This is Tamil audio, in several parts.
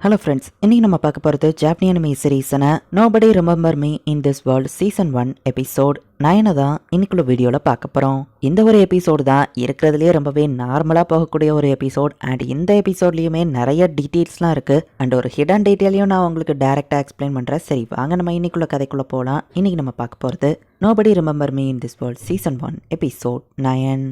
ஹலோ ஃப்ரெண்ட்ஸ், இன்னைக்கு நம்ம பார்க்க போகிறது ஜாப்பனி anime சீரீஸான nobody remember me in this world season 1 episode 9 தான் இன்னைக்குள்ள வீடியோவில் பார்க்க போகிறோம். இந்த ஒரு எபிசோடு தான் இருக்கிறதுலேயே ரொம்பவே நார்மலாக போகக்கூடிய ஒரு எபிசோட். அண்ட் இந்த எபிசோட்லேயுமே நிறைய டீட்டெயில்ஸ்லாம் இருக்குது. அண்ட் ஒரு ஹிடன் டீட்டெயிலையும் நான் உங்களுக்கு டேரெக்டாக எக்ஸ்பிளைன் பண்ணுறேன். சரி வாங்க நம்ம இன்னைக்குள்ள கதைக்குள்ளே போகலாம். இன்னைக்கு நம்ம பார்க்க போகிறது nobody remember me in this world season 1 episode 9.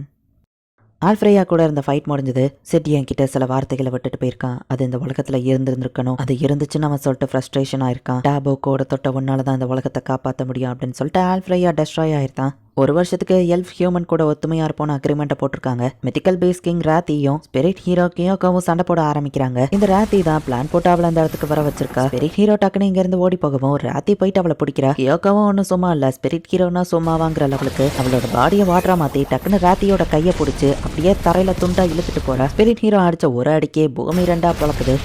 ஆல்ஃப்ரேயா கூட இருந்த ஃபைட் முடிஞ்சது. சிட்டி என்கிட்ட சில வார்த்தைகளை விட்டுட்டு போயிருக்கான். அது இந்த உலகத்துல இருந்திருக்கணும். அது இருந்துச்சுன்னு அவன் சொல்லிட்டு ஃப்ரஸ்ட்ரேஷன் ஆயிருக்கான். டாபோ கூட தொட்ட ஒன்னால தான் இந்த உலகத்தை காப்பாற்ற முடியும் அப்படின்னு சொல்லிட்டு ஆல்ஃப்ரேயா டெஸ்ட்ராய் ஆயிருந்தான். ஒரு வருஷத்துக்கு எல்ஃப் ஹியூமன் கூட ஒத்துமையா இருப்போம்னு அக்ரிமெண்ட்டை போட்டிருக்காங்க. Mythical base king ராத்தியும் spirit hero கியோகாவும் சண்டை போட ஆரம்பிக்கிறாங்க. இந்த ராத்தி தான் பிளான் போட்டு அவளை அந்த இடத்துக்கு வர வச்சிருக்கா. ஸ்பிரிட் ஹீரோ டக்குன்னு இங்க இருந்து ஓடி போகவும் ராத்தி போயிட்டு அவளை பிடிக்கிறா. கியோகாவும் ஒன்னும் சும்மா இல்ல, ஸ்பிரிட் ஹீரோனா சும்மா வாங்குற லெவலுக்கு அவளோட பாடியை வாட்டரா மாத்தி டக்குன்னு ராத்தியோட கையை பிடிச்சி அப்படியே தரையில துண்டா இழுத்துட்டு போறா. ஸ்பிரிட் ஹீரோ அடிச்ச ஒரு அடிக்கே பூமி ரெண்டா பழக்குது.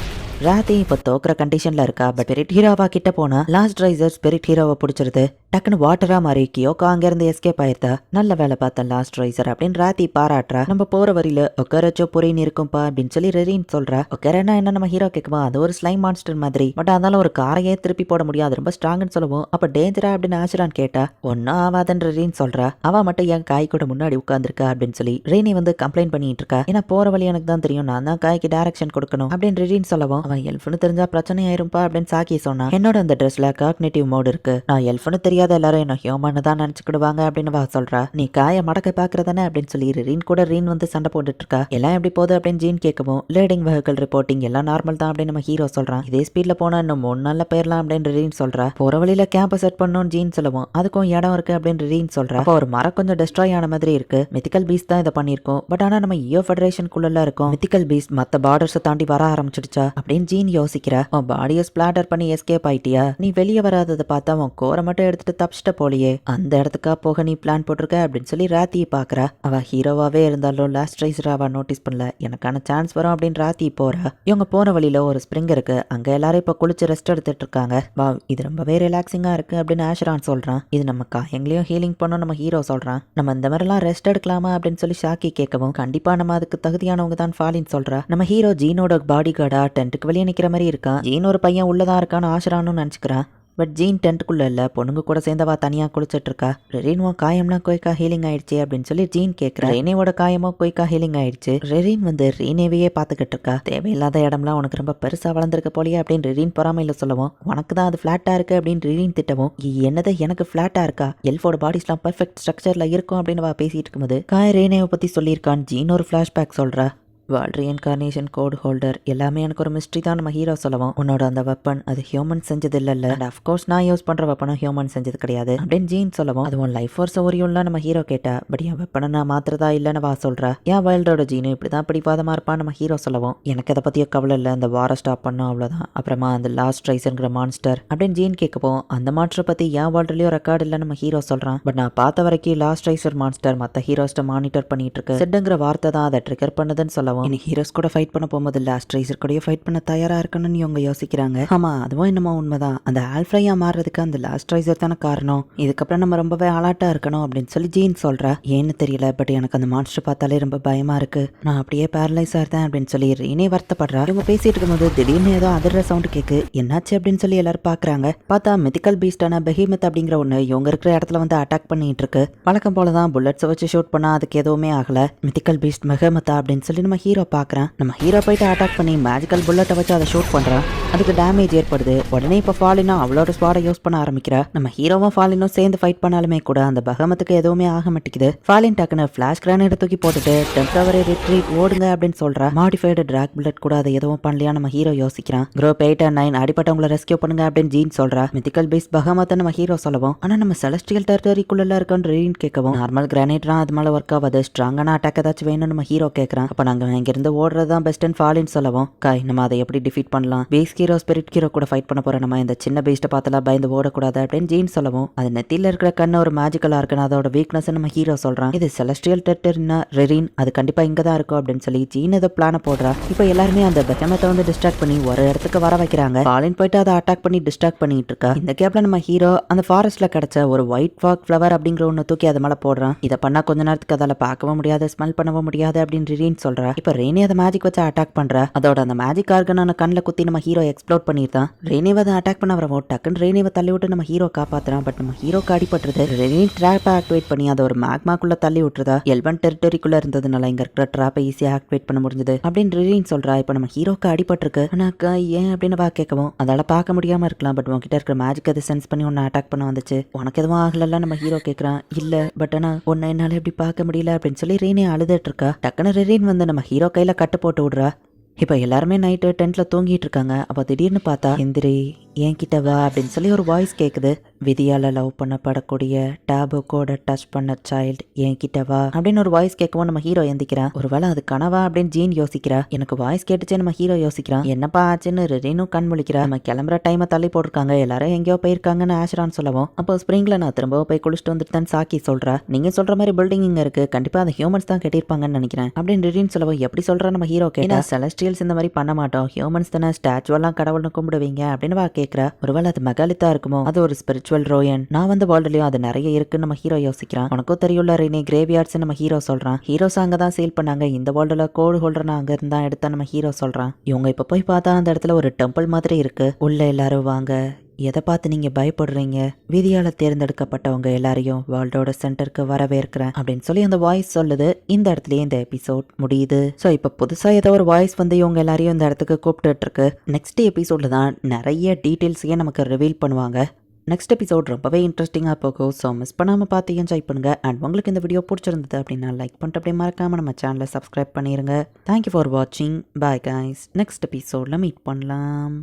ராத்தி இப்போ தோக்குற கண்டிஷன்ல இருக்கா. பட் ஸ்பிரிட் ஹீரோவா கிட்ட போனா லாஸ்ட் ரைசர் ஸ்பிரிட் ஹீரோவை பிடிச்சிருது. டக்குன்னு வாட்டரா மாறி கியோகா அங்க இருந்து எஸ்கேப் ஆயிருந்தா. நல்ல வேலை பார்த்த லாஸ்ட் ரைசர் அப்படின்னு ராத்தி பாராட்டுறா. நம்ம போற வரியில ஒக்கரச்சோ புரின்னு இருக்கும்பா அப்படின்னு சொல்லி ரெரின்னு சொல்றா. ஒக்கரன்னா என்ன நம்ம ஹீரோ கேட்குமா, அது ஒரு ஸ்லைம் மான்ஸ்டர் மாதிரி. பட் அதனால ஒரு காரையே திருப்பி போட முடியாது, ரொம்ப ஸ்ட்ராங்னு சொல்லுவோம். அப்ப டேஞ்சரா அப்படின்னு ஆச்சுரான்னு கேட்டா ஒன்னும் ஆவாதன்னு ரெரின்னு சொல்றா. அவ மட்டும் என் காய் கூட முன்னாடி உட்காந்துருக்கா அப்படின்னு சொல்லி ரெய்னி வந்து கம்ப்ளைண்ட் பண்ணிட்டு இருக்கா. ஏன்னா போற வழி எனக்கு தான் தெரியும், நான் தான் காய்க்கு டைரக்ஷன் கொடுக்கணும் அப்படின்னு ரெரின்னு சொல்லவும் அவன் எல்ஃப்னு தெரிஞ்சா பிரச்சனை ஆயிரும்பா அப்படின்னு சாக்கி சொன்னா. என்னோட அந்த ட்ரெஸ்ல காக்னேட்டிவ் மோட் இருக்கு, நான் எல்ஃப்னு தெரியாத எல்லாரும் என்ன ஹியூமன் தான் நினைச்சுக்கிடுவாங்க அப்படின்னு வா சொல்றா. நீ காய மடக்க பாக்குறதானே அப்படின்னு சொல்லி ரீன் கூட ரீன் வந்து சண்டை போட்டுட்டு இருக்கா. எல்லாம் எப்படி போகுது அப்படின்னு ஜீன் கேட்கவும் லேடிங் வெஹிக்கல் ரிப்போர்ட்டிங் எல்லாம் நார்மல் தான் அப்படின்னு நம்ம ஹீரோ சொல்றான். இதே ஸ்பீட்ல போனா இன்னும் 3 நாள்ல போயிடலாம் அப்படின்னு ரீன் சொல்றா. போற வழியில கேம்ப செட் பண்ணணும்னு ஜீன் சொல்லுவோம். அதுக்கும் இடம் இருக்கு அப்படின்னு ரீன் சொல்றா. அப்ப ஒரு மரம் கொஞ்சம் டெஸ்ட்ராய் ஆன மாதிரி இருக்கு. மித்திக்கல் பீஸ் தான் இதை பண்ணிருக்கோம். பட் ஆனா நம்ம இயோ ஃபெடரேஷனுக்குள்ள இருக்கோம். மித்திக்கல் பீஸ் மத்த பார்டர்ஸை தாண்டி வர ஆரம்பிச்சிடுச்சா அப்படின்னு ஜீன் யோசிக்கிறா. உன் பாடியை ஸ்பிளாட்டர் பண்ணி எஸ்கேப் ஆயிட்டியா, நீ வெளியே வராததை பார்த்தா உன் கோரை மட்டும் எடுத்துட்டு தப்பிச்சிட்ட போலியே, அந்த இடத்துக்கா போக நீ பிளான் போட்டிருக்க அப்படின்னு சொல்லி ராத்தியை பாக்குறா. அவ ஹீரோவாவே இருந்தாலும் லாஸ்ட் ரைசர் அவ நோட்டீஸ் பண்ணல. எனக்கான சான்ஸ் வரும் அப்படின்னு ராத்தி போறா. இவங்க போன வழியில ஒரு ஸ்ப்ரிங் இருக்கு. அங்க எல்லாரும் இப்ப குளிச்சு ரெஸ்ட் எடுத்துட்டு இருக்காங்க. வா, இது ரொம்பவே ரிலாக்ஸிங்கா இருக்கு அப்படின்னு ஆஷரான் சொல்றான். இது நம்ம காயங்களையும் ஹீலிங் பண்ணோம் நம்ம ஹீரோ சொல்றான். நம்ம இந்த மாதிரிலாம் ரெஸ்ட் எடுக்கலாமா அப்படின்னு சொல்லி ஷாக்கி கேட்கவும் கண்டிப்பா நம்ம அதுக்கு தகுதியானவங்க தான் ஃபாலின் சொல்றா. நம்ம ஹீரோ ஜீனோட பாடி கார்டா டென்ட்டுக்கு வெளியே நிக்கிற மாதிரி இருக்கான். ஜீன் ஒரு பையன் உள்ளதான் இருக்கான்னு ஆஷரான்னு நினைச்சுக்கிறான். பட் ஜீன் டென்ட்டுக்குள்ள இல்ல, பொண்ணுங்க கூட சேர்ந்தவா தனியா குளிச்சிட்டு இருக்கா. ரெரின்வோ காயம்னா குயிக்கா ஹீலிங் ஆயிடுச்சு அப்படின்னு சொல்லி ஜீன் கேட்கிறா. ரெனேவோட காயமோ குயிக்கா ஹீலிங் ஆயிடுச்சு. ரெரின் வந்து ரீனேவையே பாத்துக்கிட்டு இருக்கா. தேவையில்லாத இடம்லாம் உனக்கு ரொம்ப பெருசா வளர்ந்துருக்க போலியே அப்படின்னு ரெரின் பொறாமையில சொல்லுவோம். உனக்கு தான் அது பிளாட்டா இருக்கு அப்படின்னு ரெரின் திட்டவும் என்னது எனக்கு பிளாட்டா இருக்கா, எல்ஃபோட பாடிஸ்லாம் பெர்ஃபெக்ட் ஸ்ட்ரக்சர்ல இருக்கும் அப்படின்னு பேசிட்டு இருக்கும்போது காய ரீனேவை பத்தி சொல்லியிருக்கான். ஜீன் ஒரு பிளாஷ்பேக் சொல்றா. வேர்ல்ட் ரீஇன்கார்னேஷன் கோட் ஹோல்டர் எல்லாமே எனக்கு ஒரு மிஸ்ட்ரி தான் நம்ம ஹீரோ சொல்லவும். உன்னோட அந்த வெப்பன் அது ஹியூமன் செஞ்சது இல்ல. அண்ட் அஃப்கோர்ஸ் நான் யூஸ் பண்ற வெப்பனும் ஹியூமன் செஞ்சது கிடையாது அப்படின்னு ஜீன் சொல்லவும் அது உன் லைஃப் ஃபோர்ஸ் ஓரியும்ல நம்ம ஹீரோ கேட்டா. பட் என் வெப்பனை நான் மாத்திரதா இல்லைன்னு வா சொல்றா. ஏன் வேர்ல்டோட ஜீனு இப்படிதான் பிடிவாதமா இருப்பான் நம்ம ஹீரோ சொல்லவும் எனக்கு அதை பத்தியோ கவலை இல்லை, அந்த வாரை ஸ்டாப் பண்ணும் அவ்வளவுதான். அப்புறமா அந்த லாஸ்ட் ரைஸ்ங்கிற மான்ஸ்டர் அப்படின்னு ஜீன் கேட்கவும் அந்த மான்ஸ்டர் பத்தி என் வேர்ல்ட்லயும் ரெக்கார்டு இல்லை நம்ம ஹீரோ சொல்றான். பட் நான் பார்த்த வரைக்கும் லாஸ்ட் ரைசர் மான்ஸ்டர் மத்த ஹீரோஸ்ட மானிட்டர் பண்ணிட்டு இருக்கு. செட்டுங்கிற வார்த்தை தான் அதை ட்ரிகர் பண்ணுதுன்னு சொல்லவும் இன்னைக்கு ஹீரோஸ் கூட ஃபைட் பண்ண போகும்போது லாஸ்ட் ரைசர் கூட ஃபைட் பண்ண தயாரா இருக்கணும்னு இவங்க யோசிக்கிறாங்க. ஆமா, அதுவும் என்னமோ உண்மைதான். அந்த ஆல்ஃப்ரையா மாறுறதுக்கு அந்த லாஸ்ட் ரைசர் தானே காரணம். இதுக்கப்புறம் நம்ம ரொம்பவே அலர்ட்டா இருக்கணும் அப்படின்னு சொல்லி ஜீன் சொல்றா. ஏன்னு தெரியல, பட் எனக்கு அந்த மான்ஸ்டர் பார்த்தாலே ரொம்ப பயமா இருக்கு, நான் அப்படியே பேரலைஸ் ஆயிருந்தேன் அப்படின்னு சொல்லி ரீனே வருத்தப்படுறா. இவங்க பேசிட்டு இருக்கும்போது திடீர்னு ஏதோ அதிர்ற சவுண்ட் கேக்கு. என்னாச்சு அப்படின்னு சொல்லி எல்லாரும் பாக்குறாங்க. பார்த்தா மித்திக்கல் பீஸ்டான பெஹிமத் அப்படிங்கிற ஒண்ணு இவங்க இருக்கிற இடத்துல வந்து அட்டாக் பண்ணிட்டு இருக்கு. வழக்கம் போலதான் புல்லட்ஸை வச்சு ஷூட் பண்ணா அதுக்கு எதுவுமே ஆகல. மித்திக்கல் பீஸ்ட் மெஹமத்தா அப்படின்னு சொல்லி நம்ம ஹீரோ பாக்குறான். நம்ம ஹீரோ போயிட்டு அட்டாக் பண்ணி மேஜிக்கல் புல்லட்டை வச்சு அதை ஷூட் பண்றான். அதுக்கு டேமேஜ் ஏற்படுது. உடனே இப்ப ஃபாலினா அவளோட ஸ்வாடை யூஸ் பண்ண ஆரம்பிக்கிறா. நம்ம ஹீரோவும் ஃபாலினும் சேர்ந்து ஃபைட் பண்ணாலுமே கூட அந்த பகமத்துக்கு எதுவுமே ஆக மாட்டேங்குது. ஃபாலின் டக்குன்னு ஃபிளாஷ் கிரானேட் தூக்கி போட்டுட்டு டெம்பரவரி ரிட்ரீட் ஓடுங்க அப்படின்னு சொல்றா. மாடிஃபைடு டிராக் புல்லட் கூட அதை எதுவும் பண்ணலையா நம்ம ஹீரோ யோசிக்கிறான். குரூப் 8 and 9 அடிப்பட்டவங்களை ரெஸ்கியூ பண்ணுங்க அப்படின்னு ஜீன் சொல்றா. மித்திக்கல் பீஸ் பகமத்தை நம்ம ஹீரோ சொல்லவும் ஆனா நம்ம செலஸ்டியல் டெரிட்டரிக்குள்ள இருக்கோன்னு ரீன் கேட்கவும் நார்மல் கிரானேட்லாம் அது மேல ஒர்க் ஆகாது, ஸ்ட்ராங்கான அட்டாக் ஏதாச்சும் வேணும்னு நம்ம ஹீரோ கேட்கறான். அப்ப நாங்க இங்கிருந்து ஓடுறதுதான் பெஸ்ட் அண்ட் ஃபாலின் சொல்லவும் காய் நம்ம அதை எப்படி டிஃபீட் பண்ணலாம், பேஸ் ஹீரோ ஸ்பிரிட் ஹீரோ கூட ஃபைட் பண்ண போற நம்ம இந்த சின்ன பேஸ்ட்டை பார்த்தலாம் பயந்து ஓடக்கூடாது அப்படின்னு ஜீன் சொல்லவும் அது நெத்தியில இருக்கிற கண்ணு ஒரு மேஜிக்கலா இருக்குன்னு அதோட வீக்னஸ் நம்ம ஹீரோ சொல்றான். இது செலஸ்டியல் டெரிட்டரினா ரெரின் அது கண்டிப்பா இங்க தான் இருக்கும் அப்படின்னு சொல்லி ஜீன் ஏதோ பிளான போடுறா. இப்போ எல்லாருமே அந்த பெஹமத்தை வந்து டிஸ்ட்ராக்ட் பண்ணி ஒரு இடத்துக்கு வர வைக்கிறாங்க. ஃபாலின் போயிட்டு அதை அட்டாக் பண்ணி டிஸ்ட்ராக்ட் பண்ணிட்டு இருக்கா. இந்த கேப்ல நம்ம ஹீரோ அந்த ஃபாரஸ்ட்ல கிடைச்ச ஒரு ஒயிட் ஃபாக் ஃபிளவர் அப்படிங்கிற ஒன்னு தூக்கி அது மேல போடுறான். இதை பண்ணா கொஞ்ச நேரத்துக்கு அதால பார்க்கவும் முடியாது, ஸ்மெல் பண்ணவும் முடியாது அப்படின்னு ரீன் சொல்றா. இப்ப ரெய்னி அதை மேஜிக் வச்சு அட்டாக் பண்றா. அதோட அந்த மேஜிக் ஆர்கனான கண்ணில் குத்தி நம்ம ஹீரோ எக்ஸ்ப்ளோர் பண்ணிருந்தான். ரெய்னிவை அதை அட்டாக் பண்ண வரவும் டக்குன்னு ரெய்னிவை தள்ளி விட்டு நம்ம ஹீரோ காப்பாத்துறான். பட் நம்ம ஹீரோக்கு அடிபட்டுருது. ரெய்னி ட்ராப்பை ஆக்டிவேட் பண்ணி அதை ஒரு மேக்மாக்குள்ள தள்ளி விட்டுறதா. எல்வன் டெரிட்டரிக்குள்ள இருந்ததுனால இங்க இருக்கிற ட்ராப்பை ஈஸியா ஆக்டிவேட் பண்ண முடிஞ்சது அப்படின்னு ரெய்னின் சொல்றா. இப்ப நம்ம ஹீரோக்கு அடிபட்டிருக்கு. ஆனாக்கா ஏன் அப்படின்னு கேட்கவும் அதால பார்க்க முடியாம இருக்கலாம். பட் உன்கிட்ட இருக்கிற மேஜிக் அதை சென்ஸ் பண்ணி உன்னை அட்டாக் பண்ண வந்துச்சு. உனக்கு எதுவும் ஆகல நம்ம ஹீரோ கேட்கறான். இல்ல பட் ஆனா உன்னை என்னால எப்படி பார்க்க முடியல அப்படின்னு சொல்லி ரெய்னி அழுதுட்டு இருக்கா. டக்குன்னு ரெய்னின் வந்து நம்ம ஹீரோ கையில கட்டு போட்டு விடுறா. இப்போ எல்லாருமே நைட்டு டென்ட்ல தூங்கிட்டு இருக்காங்க. அப்போ திடீர்னு பார்த்தா எந்திரி என்கிட்ட வா அப்படின்னு சொல்லி ஒரு வாய்ஸ் கேட்குது. விதியால லவ் பண்ணப்படக்கூடிய டேபுக்கோட டச் பண்ண சைல்டு என்கிட்ட வா அப்படின்னு ஒரு வாய்ஸ் கேட்கவும் நம்ம ஹீரோ எந்திக்கிறான். ஒருவேளை அது கனவா அப்படின்னு ஜீன் யோசிக்கிறா. எனக்கு வாய்ஸ் கேட்டுச்சே நம்ம ஹீரோ யோசிக்கிறான். என்னப்பா ஆச்சுன்னு ரெரினும் கண் முழிக்கிறா. நம்ம கிளம்புற டைமை தள்ளி போட்டிருக்காங்க. எல்லாரும் எங்கேயோ போயிருக்காங்கன்னு ஆஷரான்னு சொல்லவும் அப்போ ஸ்ப்ரிங்ல நான் திரும்ப போய் குளிச்சுட்டு வந்துட்டு தான் சாக்கி சொல்றா. நீங்க சொல்ற மாதிரி பில்டிங் இங்க இருக்கு. கண்டிப்பா அந்த ஹியூமன்ஸ் தான் கட்டியிருப்பாங்கன்னு நினைக்கிறேன் அப்படின்னு ரெரின் சொல்லவும் எப்படி சொல்ற நம்ம ஹீரோ கேட்டா. செலஸ்டியல்ஸ் இந்த மாதிரி பண்ண மாட்டோம். ஹியூமன்ஸ் தானே ஸ்டாச்சுவெல்லாம் கடவுள்னு கும்பிடுவீங்க அப்படின்னு கேட்கிறா. ஒருவேளை அது மெகாலித்தா இருக்குமோ. அது ஒரு ஸ்பிரிச்சுவல் ரோயன். நான் வந்து வேர்ல்ட்லயும் அது நிறைய இருக்குன்னு நம்ம ஹீரோ யோசிக்கிறான். உனக்கும் தெரியும்ல ரெய்னி கிரேவியார்ட்ஸ் நம்ம ஹீரோ சொல்றான். ஹீரோஸ் அங்க தான் சேல் பண்ணாங்க. இந்த வேர்ல்டுல கோடு ஹோல்டர் நான் அங்க இருந்தா எடுத்தா நம்ம ஹீரோ சொல்றான். இவங்க இப்ப போய் பார்த்தா அந்த இடத்துல ஒரு டெம்பிள் மாதிரி இருக்கு. உள்ள எல்லாரும் வாங்க. எதை பார்த்து நீங்க பயப்படுறீங்க? விதியால தேர்ந்தெடுக்கப்பட்டவங்க எல்லாரையும் வேர்ல்டோட சென்டருக்கு வரவேற்கிறேன் அப்படின்னு சொல்லி அந்த வாய்ஸ் சொல்லுது. இந்த இடத்துலயே இந்த எபிசோட் முடியுது. ஸோ இப்போ புதுசா ஏதோ ஒரு வாய்ஸ் வந்து இவங்க எல்லாரையும் இந்த இடத்துக்கு கூப்பிட்டு இருக்கு. நெக்ஸ்ட் எபிசோட்ல தான் நிறைய டீட்டெயில்ஸையே நமக்கு ரிவீல் பண்ணுவாங்க. நெக்ஸ்ட் எபிசோட் ரொம்பவே இன்ட்ரெஸ்டிங்காக போகும். ஸோ மிஸ் பண்ணாமல் பார்த்து என்ஜாய் பண்ணுங்கள். அண்ட் உங்களுக்கு இந்த வீடியோ பிடிச்சிருந்தது அப்படின்னா லைக் பண்ணிட்டு அப்படியே மறக்காமல் நம்ம சேனலை சப்ஸ்கிரைப் பண்ணிடுங்க. தேங்க்யூ ஃபார் வாட்சிங். Bye guys. நெக்ஸ்ட் எபிசோடில் மீட் பண்ணலாம்.